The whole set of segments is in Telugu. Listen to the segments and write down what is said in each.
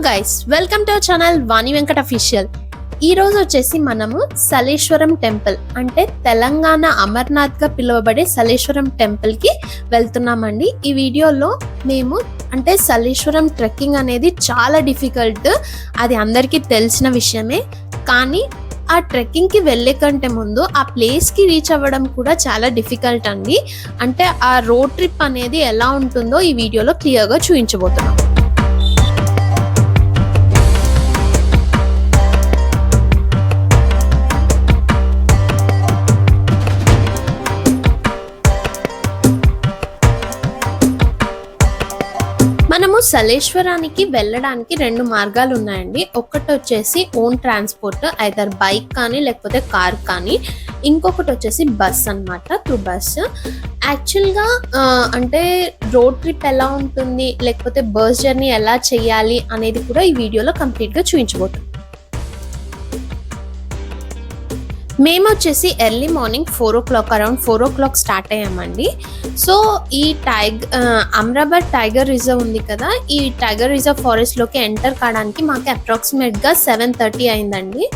Guys, welcome to our channel Vani Venkata official. ఈ రోజు వచ్చేసి మనము సలేశ్వరం టెంపుల్ అంటే తెలంగాణ అమర్నాథ్ గా పిలువబడే సలేశ్వరం టెంపుల్ కి వెళ్తున్నామండి. ఈ వీడియోలో మేము అంటే సలేశ్వరం ట్రెక్కింగ్ అనేది చాలా డిఫికల్ట్, అది అందరికీ తెలిసిన విషయమే. కానీ ఆ ట్రెక్కింగ్ కి వెళ్ళే కంటే ముందు ఆ ప్లేస్ కి రీచ్ అవ్వడం కూడా చాలా డిఫికల్ట్ అండి. అంటే ఆ రోడ్ ట్రిప్ అనేది ఎలా ఉంటుందో ఈ వీడియోలో క్లియర్ గా చూపించబోతున్నాం. మనము సలేశ్వరానికి వెళ్ళడానికి రెండు మార్గాలు ఉన్నాయండి. ఒకటి వచ్చేసి ఓన్ ట్రాన్స్పోర్ట్, ఐదర్ బైక్ కానీ లేకపోతే కార్ కానీ, ఇంకొకటి వచ్చేసి బస్ అన్నమాట, త్రూ బస్. యాక్చువల్గా అంటే రోడ్ ట్రిప్ ఎలా ఉంటుంది లేకపోతే బస్ జర్నీ ఎలా చేయాలి అనేది కూడా ఈ వీడియోలో కంప్లీట్గా చూపించబోతున్నాం. మేము వచ్చేసి early morning 4 o'clock around 4 o'clock start అయ్యామండి. సో ఈ అమ్రాబాద్ టైగర్ రిజర్వ్ ఉంది కదా, ఈ టైగర్ రిజర్వ్ ఫారెస్ట్లోకి ఎంటర్ కావడానికి మాకు అప్రాక్సిమేట్గా 7:30 అయిందండి.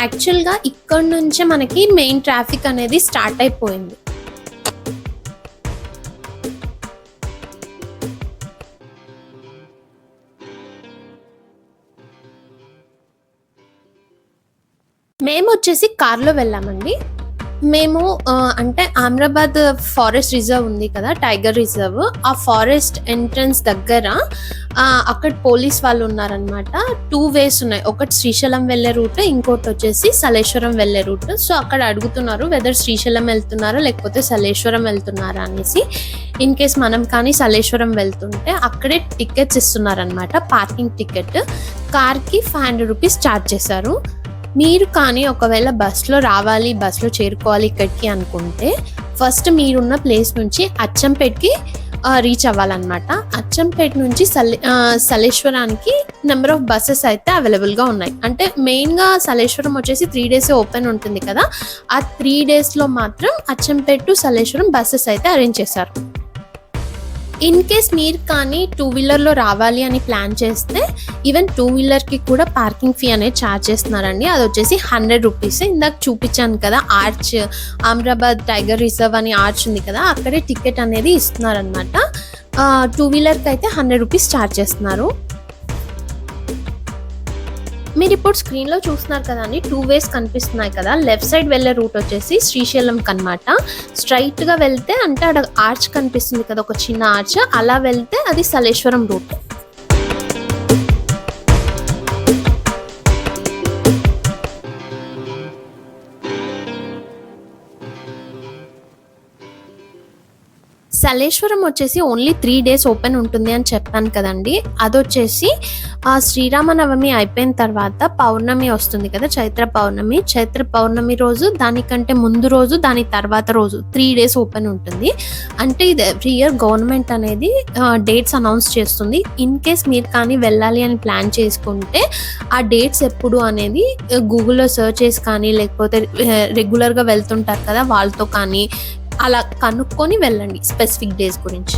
యాక్చువల్గా ఇక్కడ నుంచే మనకి మెయిన్ ట్రాఫిక్ అనేది స్టార్ట్ అయిపోయింది. మేము వచ్చేసి కార్లో వెళ్ళామండి. మేము అంటే అమ్రాబాద్ ఫారెస్ట్ రిజర్వ్ ఉంది కదా, టైగర్ రిజర్వ్, ఆ ఫారెస్ట్ ఎంట్రన్స్ దగ్గర అక్కడ పోలీస్ వాళ్ళు ఉన్నారనమాట. 2 ways ఉన్నాయి, ఒకటి శ్రీశైలం వెళ్ళే రూట్, ఇంకోటి వచ్చేసి సలేశ్వరం వెళ్ళే రూట్. సో అక్కడ అడుగుతున్నారు వెదర్ శ్రీశైలం వెళ్తున్నారా లేకపోతే సలేశ్వరం వెళ్తున్నారా అనేసి. ఇన్ కేస్ మనం కానీ సలేశ్వరం వెళ్తుంటే అక్కడే టికెట్స్ ఇస్తున్నారనమాట, పార్కింగ్ టికెట్. కార్కి 500 rupees ఛార్జ్ చేశారు. మీరు కానీ ఒకవేళ బస్లో రావాలి, బస్లో చేరుకోవాలి ఇక్కడికి అనుకుంటే ఫస్ట్ మీరున్న ప్లేస్ నుంచి అచ్చంపేట్కి రీచ్ అవ్వాలన్నమాట. అచ్చంపేట్ నుంచి సలేశ్వరానికి నెంబర్ ఆఫ్ బస్సెస్ అయితే అవైలబుల్గా ఉన్నాయి. అంటే మెయిన్గా సలేశ్వరం వచ్చేసి 3 days ఓపెన్ ఉంటుంది కదా, ఆ 3 daysలో మాత్రం అచ్చంపేట్ టు సలేశ్వరం బస్సెస్ అయితే అరేంజ్ చేశారు. ఇన్ కేస్ మీరు కానీ 2-wheelerలో రావాలి అని ప్లాన్ చేస్తే ఈవెన్ 2-wheelerకి కూడా పార్కింగ్ ఫీ అనేది ఛార్జ్ చేస్తున్నారండి. అది వచ్చేసి 100 rupees. ఇందాక చూపించాను కదా ఆర్చ్, అమ్రాబాద్ టైగర్ రిజర్వ్ అని ఆర్చ్ ఉంది కదా, అక్కడే టికెట్ అనేది ఇస్తున్నారనమాట. 2-wheelerకి అయితే 100 rupees ఛార్జ్ చేస్తున్నారు. మీరు ఇప్పుడు స్క్రీన్లో చూస్తున్నారు కదా అండి, 2 ways కనిపిస్తున్నాయి కదా. లెఫ్ట్ సైడ్ వెళ్ళే రూట్ వచ్చేసి శ్రీశైలం కనమాట. స్ట్రైట్గా వెళ్తే అంటే అక్కడ ఆర్చ్ కనిపిస్తుంది కదా, ఒక చిన్న ఆర్చ్, అలా వెళ్తే అది సలేశ్వరం రూట్. సలేశ్వరం వచ్చేసి ఓన్లీ 3 days ఓపెన్ ఉంటుంది అని చెప్పాను కదండి. అదొచ్చేసి శ్రీరామనవమి అయిపోయిన తర్వాత పౌర్ణమి వస్తుంది కదా, చైత్ర పౌర్ణమి రోజు, దానికంటే ముందు రోజు, దాని తర్వాత రోజు 3 days ఓపెన్ ఉంటుంది. అంటే ఇది ఎవ్రీ ఇయర్ గవర్నమెంట్ అనేది డేట్స్ అనౌన్స్ చేస్తుంది. ఇన్ కేస్ మీరు కానీ వెళ్ళాలి అని ప్లాన్ చేసుకుంటే ఆ డేట్స్ ఎప్పుడు అనేది గూగుల్లో సెర్చ్ చేసి కానీ లేకపోతే రెగ్యులర్గా వెళ్తుంటారు కదా వాళ్ళతో కానీ అలా కనుక్కొని వెళ్ళండి స్పెసిఫిక్ డేస్ గురించి.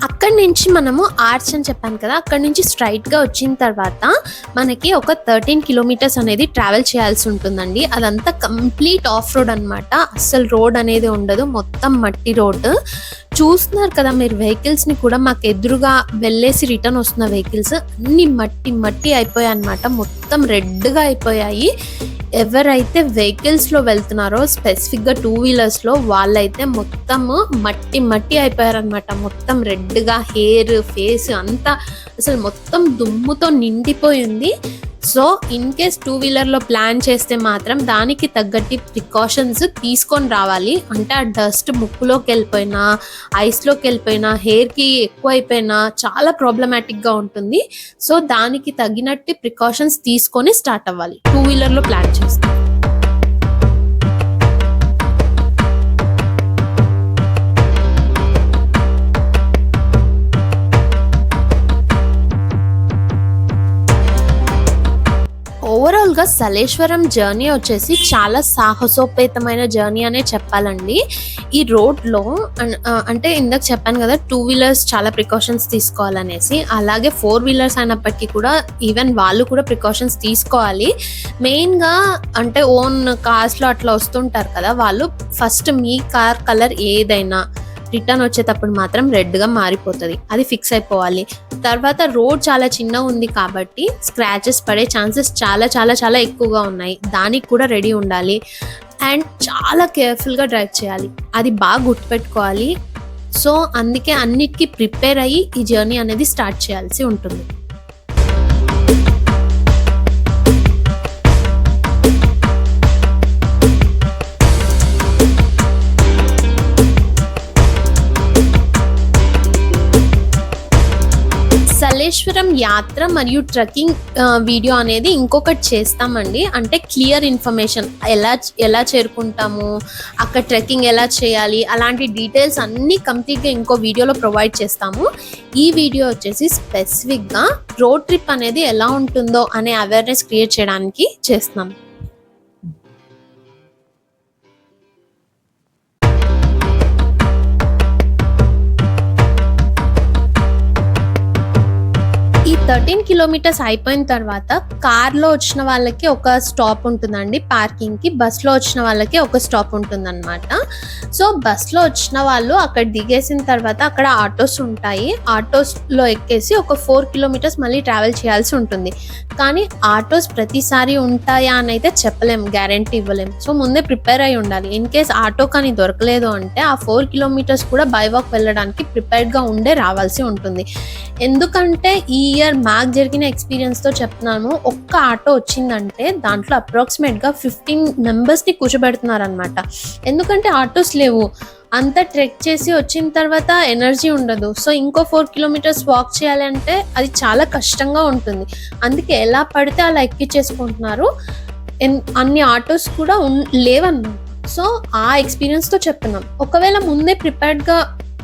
అక్కడి నుంచి మనము ఆర్చ్ అని చెప్పాను కదా, అక్కడి నుంచి స్ట్రైట్గా వచ్చిన తర్వాత మనకి ఒక 13 kilometers అనేది ట్రావెల్ చేయాల్సి ఉంటుందండి. అదంతా కంప్లీట్ ఆఫ్ రోడ్ అనమాట, అస్సలు రోడ్ అనేది ఉండదు, మొత్తం మట్టి రోడ్. చూస్తున్నారు కదా మీరు వెహికల్స్ని కూడా, మాకు ఎదురుగా వెళ్ళేసి రిటర్న్ వస్తున్న వెహికల్స్ అన్ని మట్టి అయిపోయాయి అనమాట, మొత్తం రెడ్గా అయిపోయాయి. ఎవరైతే వెహికల్స్లో వెళ్తున్నారో స్పెసిఫిక్గా 2-wheelersలో వాళ్ళైతే మొత్తం మట్టి అయిపోయారనమాట, మొత్తం రెడ్గా, హెయిర్, ఫేస్ అంతా అసలు మొత్తం దుమ్ముతో నిండిపోయింది. సో ఇన్ కేస్ 2-wheelerలో ప్లాన్ చేస్తే మాత్రం దానికి తగ్గట్టి ప్రికాషన్స్ తీసుకొని రావాలి. అంటే ఆ డస్ట్ ముక్కులోకి వెళ్ళిపోయినా, ఐస్లోకి వెళ్ళిపోయినా, హెయిర్కి ఎక్కువ అయిపోయినా చాలా ప్రాబ్లమాటిక్గా ఉంటుంది. సో దానికి తగినట్టు ప్రికాషన్స్ తీసుకొని స్టార్ట్ అవ్వాలి 2-wheelerలో ప్లాన్ చేస్తే. ఓవరాల్‌గా సలేశ్వరం జర్నీ వచ్చేసి చాలా సాహసోపేతమైన జర్నీ అనే చెప్పాలండి. ఈ రోడ్‌లో అంటే ఇందాక చెప్పాను కదా! 2 వీలర్స్ చాలా ప్రికాషన్స్ తీసుకోవాలనేసి. అలాగే 4 వీలర్స్ అయినప్పటికీ కూడా ఈవెన్ వాళ్ళు కూడా ప్రికాషన్స్ తీసుకోవాలి. మెయిన్‌గా అంటే ఓన్ కార్స్‌లో అట్లా వస్తుంటారు కదా! వాళ్ళు ఫస్ట్ మీ కార్ కలర్ ఏదైనా రిటర్న్ వచ్చేటప్పుడు మాత్రం రెడ్‌గా మారిపోతది. అది ఫిక్స్ అయిపోవాలి. తర్వాత రోడ్ చాలా చిన్నగా ఉంది కాబట్టి స్క్రాచెస్ పడే ఛాన్సెస్ చాలా చాలా చాలా ఎక్కువగా ఉన్నాయి. దానికి కూడా రెడీ ఉండాలి. అండ్ చాలా కేర్‌ఫుల్‌గా డ్రైవ్ చేయాలి. అది బాగా గుర్తుపెట్టుకోవాలి. సో, అందుకే అన్నిటికి ప్రిపేర్ అయ్యి ఈ జర్నీ అనేది స్టార్ట్ చేయాల్సి ఉంటుంది. సలేశ్వరం యాత్ర మరియు ట్రెక్కింగ్ వీడియో అనేది ఇంకొకటి చేస్తామండి. అంటే క్లియర్ ఇన్ఫర్మేషన్ ఎలా చేరుకుంటాము, అక్కడ ట్రెక్కింగ్ ఎలా చేయాలి, అలాంటి డీటెయిల్స్ అన్నీ కంప్లీట్‌గా ఇంకో వీడియోలో ప్రొవైడ్ చేస్తాము. ఈ వీడియో వచ్చేసి స్పెసిఫిక్‌గా రోడ్ ట్రిప్ అనేది ఎలా ఉంటుందో అనే అవేర్‌నెస్ క్రియేట్ చేయడానికి చేస్తున్నాం. ఈ 13 కిలోమీటర్స్ అయిపోయిన తర్వాత కార్‌లో వచ్చిన వాళ్ళకి ఒక స్టాప్ ఉంటుందండి పార్కింగ్‌కి. బస్‌లో వచ్చిన వాళ్ళకి ఒక స్టాప్ ఉంటుందన్నమాట. సో, బస్‌లో వచ్చిన వాళ్ళు అక్కడ దిగేసిన తర్వాత అక్కడ ఆటోస్ ఉంటాయి. ఆటోస్‌లో ఎక్కేసి ఒక 4 కిలోమీటర్స్ మళ్ళీ ట్రావెల్ చేయాల్సి ఉంటుంది. కానీ ఆటోస్ ప్రతిసారి ఉంటాయా అని అయితే చెప్పలేం, గ్యారంటీ ఇవ్వలేం. సో, ముందే ప్రిపేర్ అయ్యి ఉండాలి. ఇన్ కేస్ ఆటో కానీ దొరకలేదు అంటే ఆ 4 కిలోమీటర్స్ కూడా బై వాక్ వెళ్ళడానికి ప్రిపేర్డ్‌గా ఉండే రావాల్సి ఉంటుంది. ఎందుకంటే ఈ ఇయర్ మాకు జరిగిన ఎక్స్‌పీరియన్స్‌తో చెప్తున్నాను. ఒక్క ఆటో వచ్చిందంటే దాంట్లో అప్రాక్సిమేట్‌గా 15 మెంబర్స్‌ని కూర్చోబెడుతున్నారనమాట. ఎందుకంటే ఆటోస్ లేవు. అంతా ట్రెక్ చేసి వచ్చిన తర్వాత ఎనర్జీ ఉండదు. సో, ఇంకో 4 కిలోమీటర్స్ వాక్ చేయాలంటే అది చాలా కష్టంగా ఉంటుంది. అందుకే ఎలా పడితే అలా ఎక్కిచ్చేసుకుంటున్నారు. అన్ని ఆటోస్ కూడా లేవన్నమాట. సో, ఆ ఎక్స్‌పీరియన్స్‌తో చెప్తున్నాం. ఒకవేళ ముందే ప్రిపేర్డ్‌గా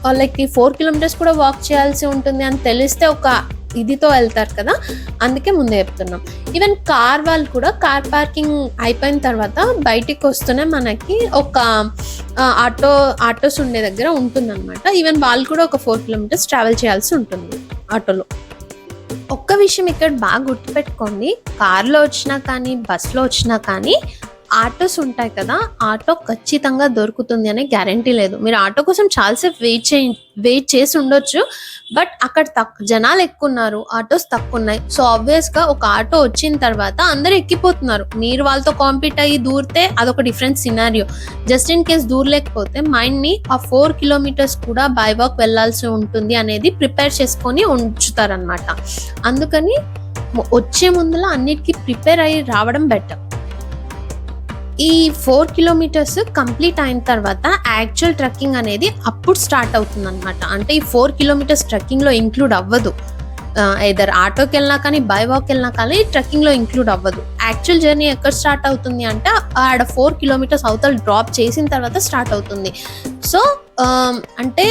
వాళ్ళకి 4 కిలోమీటర్స్ కూడా వాక్ చేయాల్సి ఉంటుంది అని తెలిస్తే ఒక ఇదితో వెళ్తారు కదా! అందుకే ముందే చెప్తున్నాం. ఈవెన్ కార్ వాళ్ళు కూడా కార్ పార్కింగ్ అయిపోయిన తర్వాత బయటికి వస్తూనే మనకి ఒక ఆటోస్ ఉండే దగ్గర ఉంటుందన్నమాట. ఈవెన్ వాళ్ళు కూడా ఒక 4 కిలోమీటర్స్ ట్రావెల్ చేయాల్సి ఉంటుంది ఆటోలో. ఒక్క విషయం ఇక్కడ బాగా గుర్తుపెట్టుకోండి. కార్‌లో వచ్చినా కానీ, బస్‌లో వచ్చినా కానీ ఆటోస్ ఉంటాయి కదా! ఆటో ఖచ్చితంగా దొరుకుతుంది అనే గ్యారంటీ లేదు. మీరు ఆటో కోసం చాలాసేపు వెయిట్ చేసి ఉండొచ్చు. బట్ అక్కడ జనాలు ఎక్కువున్నారు. ఆటోస్ తక్కువున్నాయి. సో, ఆబ్వియస్‌గా ఒక ఆటో వచ్చిన తర్వాత అందరూ ఎక్కిపోతున్నారు. మీరు వాళ్ళతో కాంపీట్ అయ్యి దూరితే అదొక different scenario. Just in case దూరలేకపోతే మైండ్‌ని ఆ 4 కిలోమీటర్స్ కూడా బై వాక్ వెళ్ళాల్సి ఉంటుంది అనేది ప్రిపేర్ చేసుకొని ఉంచుతారనమాట. అందుకని వచ్చే ముందుల అన్నిటికీ ప్రిపేర్ అయ్యి రావడం బెటర్. ఈ 4 కిలోమీటర్స్ కంప్లీట్ అయిన తర్వాత యాక్చువల్ ట్రెక్కింగ్ అనేది అప్పుడు స్టార్ట్ అవుతుందన్నమాట. అంటే ఈ 4 కిలోమీటర్స్ ట్రెక్కింగ్‌లో ఇంక్లూడ్ అవ్వదు. ఎయిదర్ ఆటోకి వెళ్ళినా కానీ, బై వాక్ వెళ్ళినా కానీ ట్రెక్కింగ్‌లో ఇంక్లూడ్ అవ్వదు. యాక్చువల్ జర్నీ ఎక్కడ స్టార్ట్ అవుతుంది అంటే ఆడ 4 కిలోమీటర్స్ అవతల డ్రాప్ చేసిన తర్వాత స్టార్ట్ అవుతుంది. సో, అంటే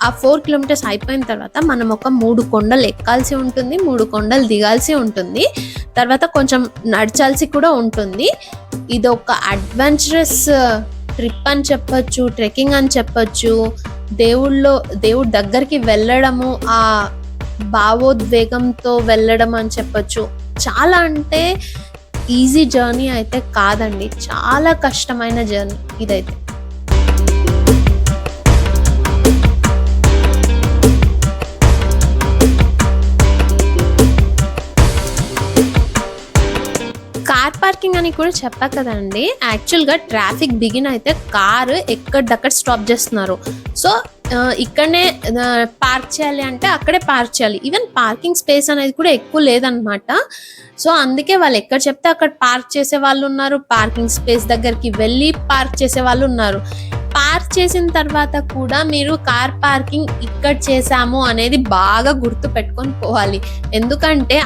ఆ 4 కిలోమీటర్స్ అయిపోయిన తర్వాత మనం ఒక 3 కొండలు ఎక్కాల్సి ఉంటుంది. 3 కొండలు దిగాల్సి ఉంటుంది. తర్వాత కొంచెం నడచాల్సి కూడా ఉంటుంది. ఇదొక అడ్వెంచరస్ ట్రిప్ అని చెప్పొచ్చు, ట్రెక్కింగ్ అని చెప్పొచ్చు. దేవుడి దగ్గరికి వెళ్ళడము, ఆ భావోద్వేగంతో వెళ్ళడం అని చెప్పొచ్చు. చాలా అంటే ఈజీ జర్నీ అయితే కాదండి. చాలా కష్టమైన జర్నీ ఇదైతే. కార్ పార్కింగ్ అని కూడా చెప్పా కదండి. యాక్చువల్‌గా ట్రాఫిక్ బిగిన్ అయితే కారు ఎక్కడిదక్కడ స్టాప్ చేస్తున్నారు. సో, ఇక్కడనే పార్క్ చేయాలి అంటే అక్కడే పార్క్ చేయాలి. ఈవెన్ పార్కింగ్ స్పేస్ అనేది కూడా ఎక్కువ లేదనమాట. సో, అందుకే వాళ్ళు ఎక్కడ చెప్తే అక్కడ పార్క్ చేసే వాళ్ళు ఉన్నారు. పార్కింగ్ స్పేస్ దగ్గరికి వెళ్ళి పార్క్ చేసే వాళ్ళు ఉన్నారు. పార్క్ చేసిన తర్వాత కూడా మీరు కార్ పార్కింగ్ ఇక్కడ చేసాము అనేది బాగా గుర్తు పెట్టుకొని పోవాలి. ఎందుకంటే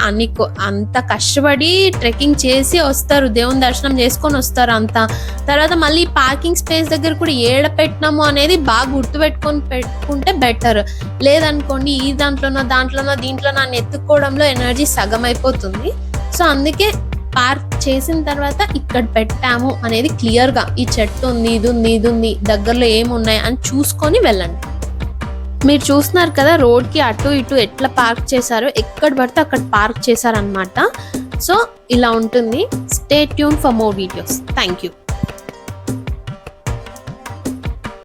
అంత కష్టపడి ట్రెక్కింగ్ చేసి వస్తారు, దేవుని దర్శనం చేసుకొని వస్తారు అంతా. తర్వాత మళ్ళీ పార్కింగ్ స్పేస్ దగ్గర కూడా ఏడ పెట్టినాము అనేది బాగా గుర్తు పెట్టుకుంటే బెటర్. లేదనుకోండి ఈ దాంట్లోనో దీంట్లోనో ఎత్తుక్కోవడంలో ఎనర్జీ సగం అయిపోతుంది. సో, అందుకే పార్క్ చేసిన తర్వాత ఇక్కడ పెట్టాము అనేది క్లియర్గా ఈ చెట్టు ఉంది, ఇది ఉంది, ఇది ఉంది, దగ్గరలో ఏమున్నాయి అని చూసుకొని వెళ్ళండి. మీరు చూస్తున్నారు కదా రోడ్కి అటు ఇటు ఎట్లా పార్క్ చేశారో, ఎక్కడ పడితే అక్కడ పార్క్ చేశారనమాట. సో ఇలా ఉంటుంది. Stay tune for more videos. Thank you.